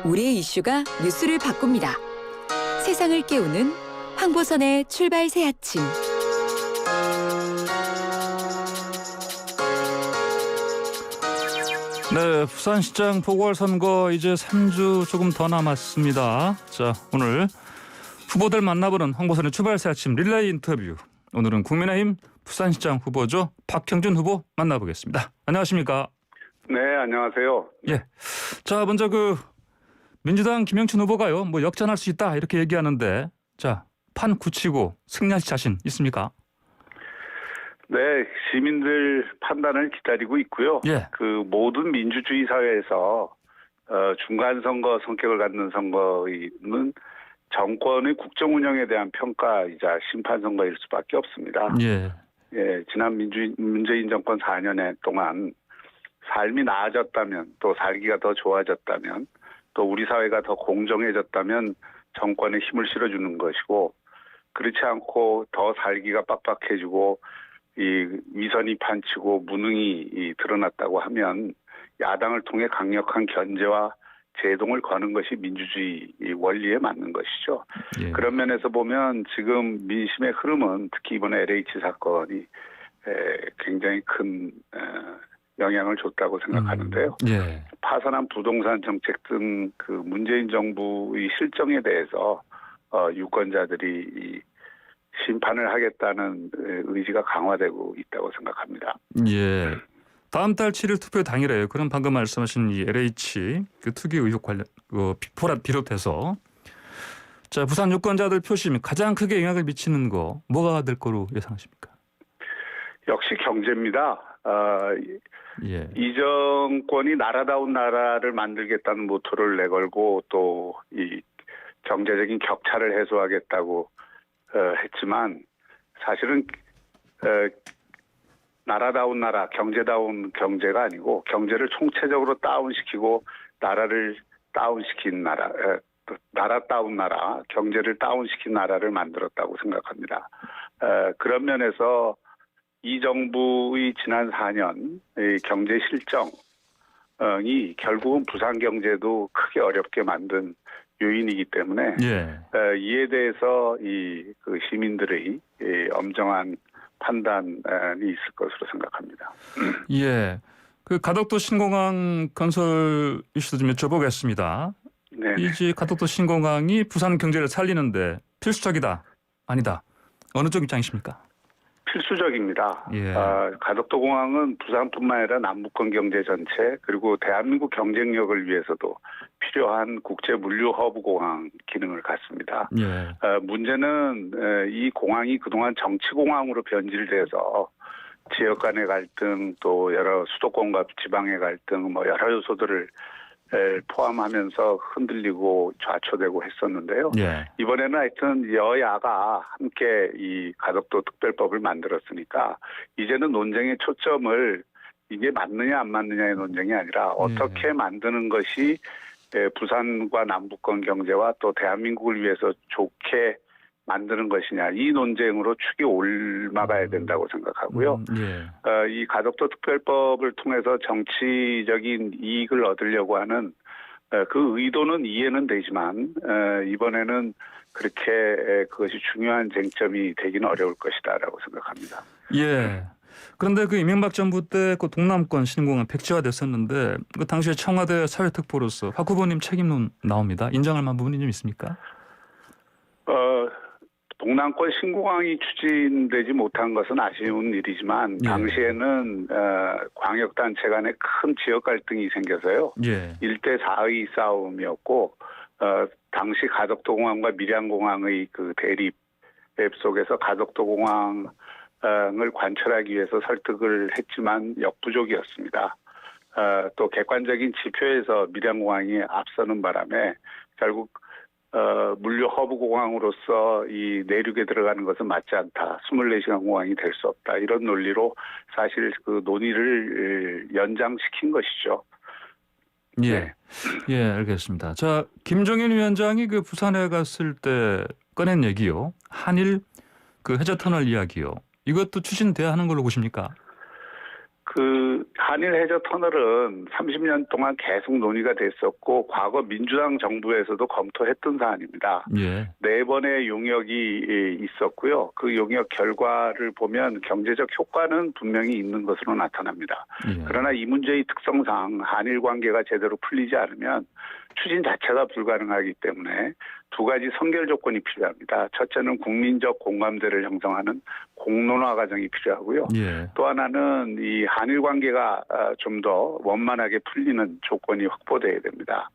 우리의 이슈가 뉴스를 바꿉니다. 세상을 깨우는 황보선의 출발 새 아침. 네, 부산시장 보궐선거 이제 3주 조금 더 남았습니다. 자, 오늘 후보들 만나보는 황보선의 출발 새 아침 릴레이 인터뷰. 오늘은 국민의힘 부산시장 후보죠. 박형준 후보 만나보겠습니다. 안녕하십니까? 네, 안녕하세요. 예. 자, 먼저 민주당 김영춘 후보가요. 역전할 수 있다 이렇게 얘기하는데, 자, 판 굳히고 승리하실 자신 있습니까? 네, 시민들 판단을 기다리고 있고요. 예. 모든 민주주의 사회에서 중간 선거 성격을 갖는 선거는 정권의 국정 운영에 대한 평가이자 심판 선거일 수밖에 없습니다. 예. 예, 지난 문재인 정권 4년 동안 삶이 나아졌다면, 또 살기가 더 좋아졌다면, 또 우리 사회가 더 공정해졌다면 정권에 힘을 실어주는 것이고, 그렇지 않고 더 살기가 빡빡해지고 이 위선이 판치고 무능이 드러났다고 하면 야당을 통해 강력한 견제와 제동을 거는 것이 민주주의 원리에 맞는 것이죠. 예. 그런 면에서 보면 지금 민심의 흐름은 특히 이번에 LH 사건이 굉장히 큰 영향을 줬다고 생각하는데요. 예. 파산한 부동산 정책 등 문재인 정부의 실정에 대해서 유권자들이 심판을 하겠다는 의지가 강화되고 있다고 생각합니다. 예. 다음 달 7일 투표 당일에 그럼 방금 말씀하신 이 LH 투기 의혹 관련 비롯해서 자, 부산 유권자들 표심 가장 크게 영향을 미치는 거 뭐가 될 거로 예상하십니까? 역시 경제입니다. 예. 이 정권이 나라다운 나라를 만들겠다는 모토를 내걸고 또 이 경제적인 격차를 해소하겠다고 했지만 사실은 나라다운 나라, 경제다운 경제가 아니고 경제를 총체적으로 다운시키고 나라를 다운시킨 나라, 나라다운 나라, 경제를 다운시킨 나라를 만들었다고 생각합니다. 그런 면에서 이 정부의 지난 4년 경제 실정이 결국은 부산 경제도 크게 어렵게 만든 요인이기 때문에 예. 이에 대해서 시민들의 엄정한 판단이 있을 것으로 생각합니다. 예. 가덕도 신공항 건설 이슈도 좀 여쭤보겠습니다. 네. 이제 가덕도 신공항이 부산 경제를 살리는데 필수적이다, 아니다. 어느 쪽 입장이십니까? 필수적입니다. 예. 가덕도 공항은 부산뿐만 아니라 남북권 경제 전체 그리고 대한민국 경쟁력을 위해서도 필요한 국제 물류 허브 공항 기능을 갖습니다. 예. 문제는 이 공항이 그동안 정치 공항으로 변질돼서 지역 간의 갈등 또 여러 수도권과 지방의 갈등 여러 요소들을 포함하면서 흔들리고 좌초되고 했었는데요. 예. 이번에는 하여튼 여야가 함께 이 가덕도 특별법을 만들었으니까 이제는 논쟁의 초점을 이게 맞느냐 안 맞느냐의 논쟁이 아니라 어떻게 만드는 것이 부산과 남북권 경제와 또 대한민국을 위해서 좋게 만드는 것이냐 이 논쟁으로 축이 올라가야 된다고 생각하고요. 예. 이 가덕도 특별법을 통해서 정치적인 이익을 얻으려고 하는 그 의도는 이해는 되지만 이번에는 그렇게 그것이 중요한 쟁점이 되기는 어려울 것이다라고 생각합니다. 예. 그런데 이명박 정부 때 동남권 신공항 백지화됐었는데 당시에 청와대 사회특보로서 박 후보님 책임론 나옵니다. 인정할 만한 부분이 좀 있습니까? 동남권 신공항이 추진되지 못한 것은 아쉬운 일이지만 당시에는 광역단체 간에 큰 지역 갈등이 생겨서요. 예. 1대 4의 싸움이었고 당시 가덕도 공항과 밀양 공항의 대립 속에서 가덕도 공항을 관철하기 위해서 설득을 했지만 역부족이었습니다. 또 객관적인 지표에서 밀양 공항이 앞서는 바람에 결국 물류 허브 공항으로서 이 내륙에 들어가는 것은 맞지 않다. 24시간 공항이 될 수 없다. 이런 논리로 사실 논의를 연장시킨 것이죠. 예. 네. 예, 알겠습니다. 자, 김종인 위원장이 부산에 갔을 때 꺼낸 얘기요. 한일 해저 터널 이야기요. 이것도 추진돼야 하는 걸로 보십니까? 그 한일 해저 터널은 30년 동안 계속 논의가 됐었고 과거 민주당 정부에서도 검토했던 사안입니다. 예. 4번의 용역이 있었고요. 그 용역 결과를 보면 경제적 효과는 분명히 있는 것으로 나타납니다. 예. 그러나 이 문제의 특성상 한일 관계가 제대로 풀리지 않으면 추진 자체가 불가능하기 때문에 두 가지 선결 조건이 필요합니다. 첫째는 국민적 공감대를 형성하는 공론화 과정이 필요하고요. 예. 또 하나는 이 한일 관계가 좀 더 원만하게 풀리는 조건이 확보돼야 됩니다.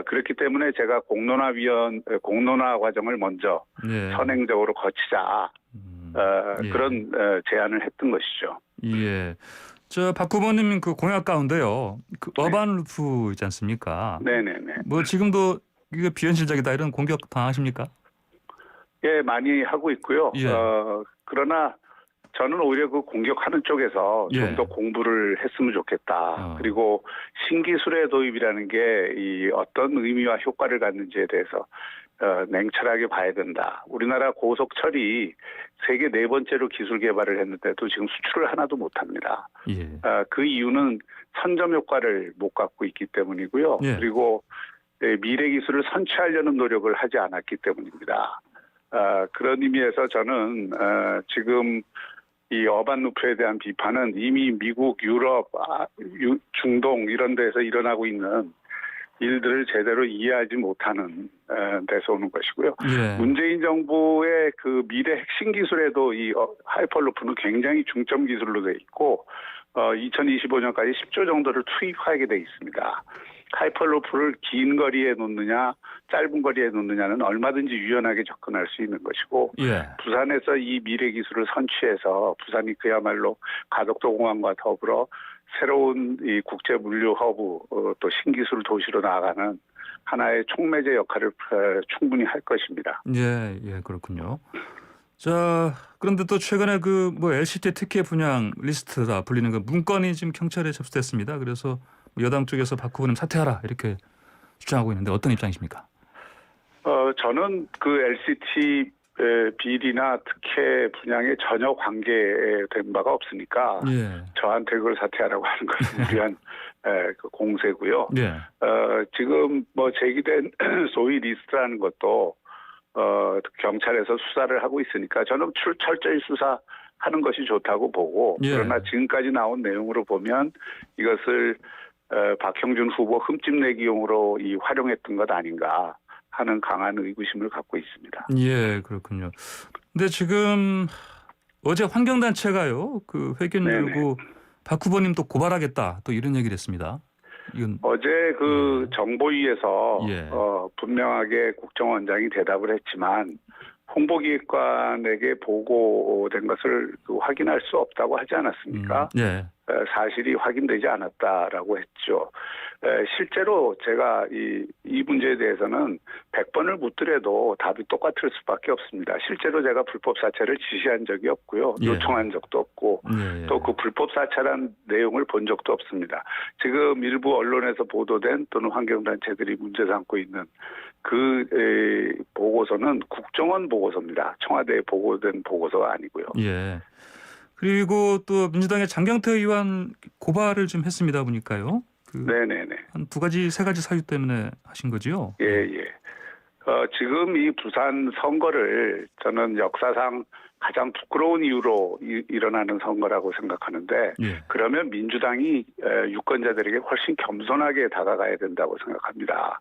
그렇기 때문에 제가 공론화 과정을 먼저 예. 선행적으로 거치자 예. 그런 제안을 했던 것이죠. 예. 저 박 후보님 그 공약 가운데요. 그 네. 어반 루프 있지 않습니까? 네네네. 뭐 지금도 이거 비현실적이다 이런 공격 당하십니까? 예, 많이 하고 있고요. 예. 그러나 저는 오히려 그 공격하는 쪽에서 예. 좀 더 공부를 했으면 좋겠다. 그리고 신기술의 도입이라는 게 이 어떤 의미와 효과를 갖는지에 대해서 냉철하게 봐야 된다. 우리나라 고속 철이 세계 4번째로 기술 개발을 했는데도 지금 수출을 하나도 못합니다. 예. 그 이유는 선점 효과를 못 갖고 있기 때문이고요. 예. 그리고 미래 기술을 선취하려는 노력을 하지 않았기 때문입니다. 그런 의미에서 저는 지금 이 어반 루프에 대한 비판은 이미 미국, 유럽, 중동 이런 데서 일어나고 있는 일들을 제대로 이해하지 못하는 데서 오는 것이고요. 예. 문재인 정부의 그 미래 핵심 기술에도 이 하이퍼루프는 굉장히 중점 기술로 돼 있고 2025년까지 10조 정도를 투입하게 돼 있습니다. 하이퍼루프를 긴 거리에 놓느냐 짧은 거리에 놓느냐는 얼마든지 유연하게 접근할 수 있는 것이고 예. 부산에서 이 미래 기술을 선취해서 부산이 그야말로 가덕도 공항과 더불어 새로운 이 국제 물류 허브 또 신기술 도시로 나아가는 하나의 촉매제 역할을 충분히 할 것입니다. 예, 예, 그렇군요. 자, 그런데 또 최근에 그 뭐 LCT 특혜 분양 리스트다 불리는 그 문건이 지금 경찰에 접수됐습니다. 그래서 여당 쪽에서 박 후보님 사퇴하라 이렇게 주장하고 있는데 어떤 입장이십니까? 저는 그 LCT 비리나 특혜 분양에 전혀 관계된 바가 없으니까 예. 저한테 그걸 사퇴하라고 하는 것은 무리한 그 공세고요. 예. 지금 뭐 제기된 소위 리스트라는 것도 경찰에서 수사를 하고 있으니까 저는 철저히 수사하는 것이 좋다고 보고 예. 그러나 지금까지 나온 내용으로 보면 이것을 박형준 후보 흠집내기용으로 활용했던 것 아닌가 하는 강한 의구심을 갖고 있습니다. 예, 그렇군요. 근데 지금 어제 환경단체가요, 그 회견 열고 박 후보님 또 고발하겠다 또 이런 얘기를 했습니다. 이건 어제 그 정보위에서 예. 분명하게 국정원장이 대답을 했지만 홍보기획관에게 보고된 것을 확인할 수 없다고 하지 않았습니까? 예. 사실이 확인되지 않았다라고 했죠. 실제로 제가 이 문제에 대해서는 100번을 묻더라도 답이 똑같을 수밖에 없습니다. 실제로 제가 불법 사찰을 지시한 적이 없고요. 예. 요청한 적도 없고 예. 또 그 불법 사찰한 내용을 본 적도 없습니다. 지금 일부 언론에서 보도된 또는 환경단체들이 문제 삼고 있는 그 보고서는 국정원 보고서입니다. 청와대에 보고된 보고서가 아니고요. 예. 그리고 또 민주당의 장경태 의원 고발을 좀 했습니다 보니까요. 네네네. 한 2가지, 3가지 사유 때문에 하신 거지요? 예. 지금 이 부산 선거를 저는 역사상 가장 부끄러운 이유로 일어나는 선거라고 생각하는데 예. 그러면 민주당이 유권자들에게 훨씬 겸손하게 다가가야 된다고 생각합니다.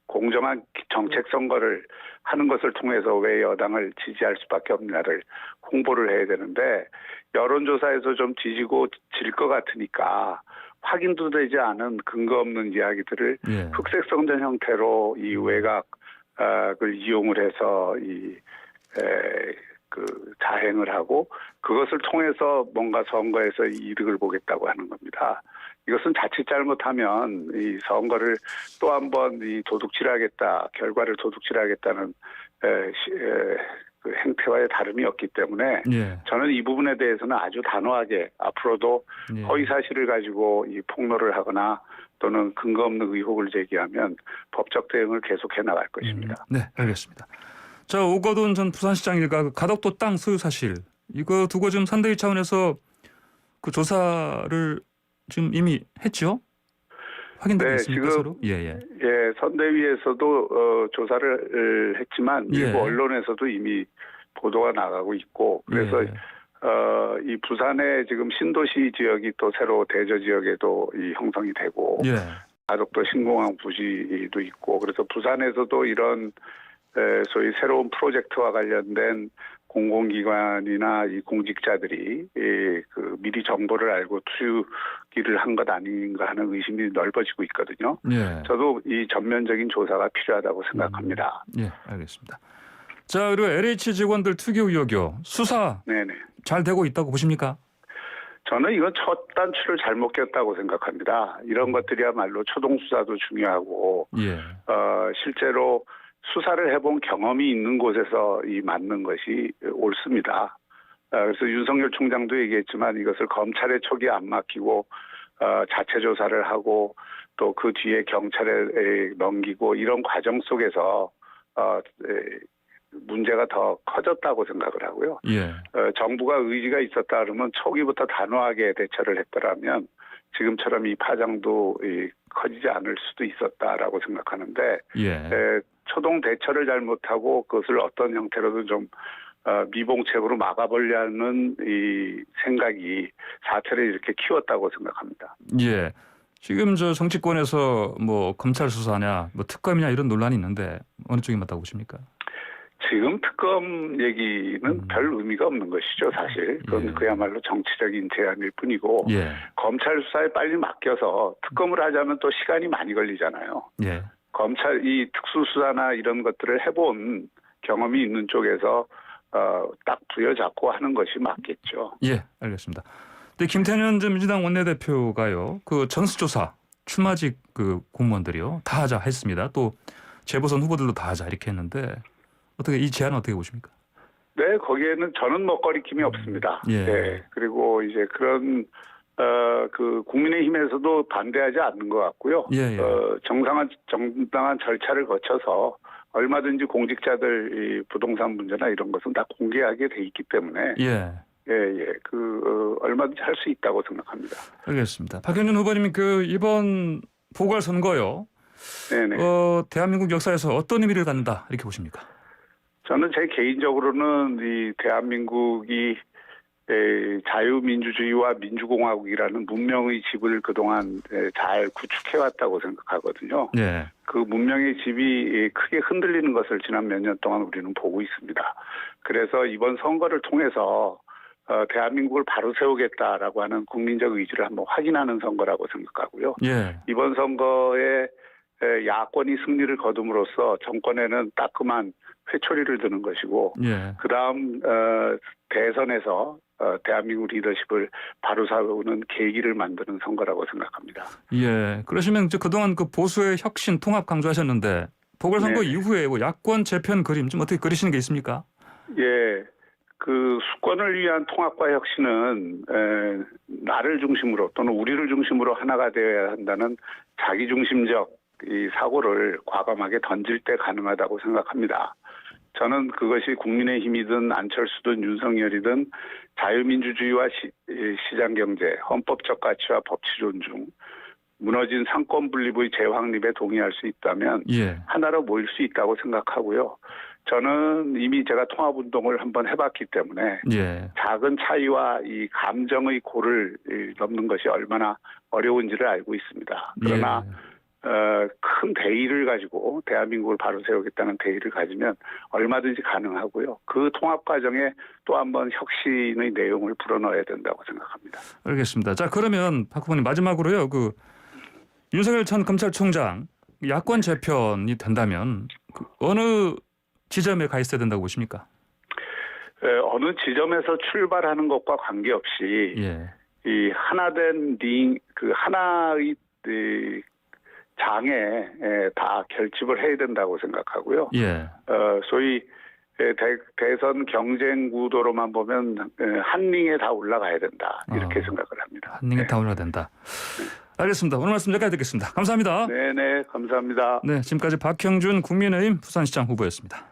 공정한 정책 선거를 하는 것을 통해서 왜 여당을 지지할 수밖에 없느냐를 홍보를 해야 되는데 여론조사에서 좀 뒤지고 질 것 같으니까 확인도 되지 않은 근거 없는 이야기들을 예. 흑색 성전 형태로 이 외곽을 이용을 해서 그 자행을 하고 그것을 통해서 뭔가 선거에서 이득을 보겠다고 하는 겁니다. 이것은 자칫 잘못하면 이 선거를 또 한 번 도둑질하겠다, 결과를 도둑질하겠다는 그 행태와의 다름이 없기 때문에 예. 저는 이 부분에 대해서는 아주 단호하게 앞으로도 예. 허위 사실을 가지고 폭로를 하거나 또는 근거 없는 의혹을 제기하면 법적 대응을 계속해 나갈 것입니다. 네, 알겠습니다. 자, 오거돈 전 부산시장 일가 가덕도 땅 소유 사실 이거 두고 지금 선대위 차원에서 그 조사를 지금 이미 했죠? 확인되고 네, 있습니까 지금 서로? 예. 선대위에서도 조사를 했지만 일부 예. 언론에서도 이미 보도가 나가고 있고 그래서 예. 이 부산의 지금 신도시 지역이 또 새로 대저 지역에도 이 형성이 되고 예. 가덕도 신공항 부지도 있고 그래서 부산에서도 이런 소위 새로운 프로젝트와 관련된 공공기관이나 이 공직자들이 그 미리 정보를 알고 투기를 한 것 아닌가 하는 의심이 넓어지고 있거든요. 예. 저도 이 전면적인 조사가 필요하다고 생각합니다. 예, 알겠습니다. 자, 그리고 LH 직원들 투기 의혹이요. 수사 네네. 잘 되고 있다고 보십니까? 저는 이건 첫 단추를 잘못 꼈다고 생각합니다. 이런 것들이야말로 초동 수사도 중요하고 예. 실제로 수사를 해본 경험이 있는 곳에서 이 맞는 것이 옳습니다. 그래서 윤석열 총장도 얘기했지만 이것을 검찰의 촉이 안 맡기고 자체 조사를 하고 또 그 뒤에 경찰에 넘기고 이런 과정 속에서 문제가 더 커졌다고 생각을 하고요. 예. 정부가 의지가 있었다 그러면 초기부터 단호하게 대처를 했더라면 지금처럼 이 파장도 커지지 않을 수도 있었다라고 생각하는데 예. 초동 대처를 잘못하고 그것을 어떤 형태로든 좀 미봉책으로 막아보려는 이 생각이 사태를 이렇게 키웠다고 생각합니다. 예. 지금 저 정치권에서 뭐 검찰 수사냐, 뭐 특검이냐 이런 논란이 있는데 어느 쪽이 맞다고 보십니까? 지금 특검 얘기는 별 의미가 없는 것이죠, 사실. 그건 예. 그야말로 정치적인 제안일 뿐이고 예. 검찰 수사에 빨리 맡겨서 특검을 하자면 또 시간이 많이 걸리잖아요. 예. 검찰 이 특수수사나 이런 것들을 해본 경험이 있는 쪽에서 딱 부여잡고 하는 것이 맞겠죠. 예, 알겠습니다. 근데 김태년 전 민주당 원내대표가요, 그 전수조사 출마직 그 공무원들이요 다 하자 했습니다. 또 재보선 후보들도 다 하자 이렇게 했는데 어떻게 이 제안은 어떻게 보십니까? 네, 거기에는 저는 먹거리낌이 없습니다. 예. 네, 그리고 이제 그런 그 국민의힘에서도 반대하지 않는 것 같고요. 예, 예. 정당한 절차를 거쳐서 얼마든지 공직자들 이 부동산 문제나 이런 것은 다 공개하게 돼 있기 때문에 예. 얼마든지 할 수 있다고 생각합니다. 알겠습니다. 박현준 후보님 그 이번 보궐선거요. 네네. 대한민국 역사에서 어떤 의미를 갖는다 이렇게 보십니까? 저는 제 개인적으로는 이 대한민국이 자유민주주의와 민주공화국이라는 문명의 집을 그동안 잘 구축해왔다고 생각하거든요. 예. 그 문명의 집이 크게 흔들리는 것을 지난 몇 년 동안 우리는 보고 있습니다. 그래서 이번 선거를 통해서 대한민국을 바로 세우겠다라고 하는 국민적 의지를 한번 확인하는 선거라고 생각하고요. 예. 이번 선거에 야권이 승리를 거둠으로써 정권에는 따끔한 회초리를 드는 것이고 예. 그다음 대선에서 대한민국 리더십을 바로 세우는 계기를 만드는 선거라고 생각합니다. 예. 그러시면 이제 그동안 그 보수의 혁신 통합 강조하셨는데 보궐선거 네. 이후에 뭐 야권 재편 그림 좀 어떻게 그리시는 게 있습니까? 예. 그 수권을 위한 통합과 혁신은 나를 중심으로 또는 우리를 중심으로 하나가 되어야 한다는 자기중심적 이 사고를 과감하게 던질 때 가능하다고 생각합니다. 저는 그것이 국민의힘이든 안철수든 윤석열이든 자유민주주의와 시장경제, 헌법적 가치와 법치 존중, 무너진 상권 분립의 재확립에 동의할 수 있다면 예. 하나로 모일 수 있다고 생각하고요. 저는 이미 제가 통합운동을 한번 해봤기 때문에 예. 작은 차이와 이 감정의 고를 넘는 것이 얼마나 어려운지를 알고 있습니다. 그러나 큰 대의를 가지고 대한민국을 바로 세우겠다는 대의를 가지면 얼마든지 가능하고요. 그 통합 과정에 또 한번 혁신의 내용을 불어넣어야 된다고 생각합니다. 알겠습니다. 자, 그러면 박 후보님 마지막으로요. 그 윤석열 전 검찰총장 야권 재편이 된다면 그 어느 지점에 가 있어야 된다고 보십니까? 어느 지점에서 출발하는 것과 관계없이 예. 이 하나된 그 하나의 장에 다 결집을 해야 된다고 생각하고요. 예. 소위 대선 경쟁 구도로만 보면 한 링에 다 올라가야 된다 이렇게 생각을 합니다. 한 링에 다 올라야 된다. 알겠습니다. 오늘 말씀 여기까지 듣겠습니다. 감사합니다. 네네 감사합니다. 네, 지금까지 박형준 국민의힘 부산시장 후보였습니다.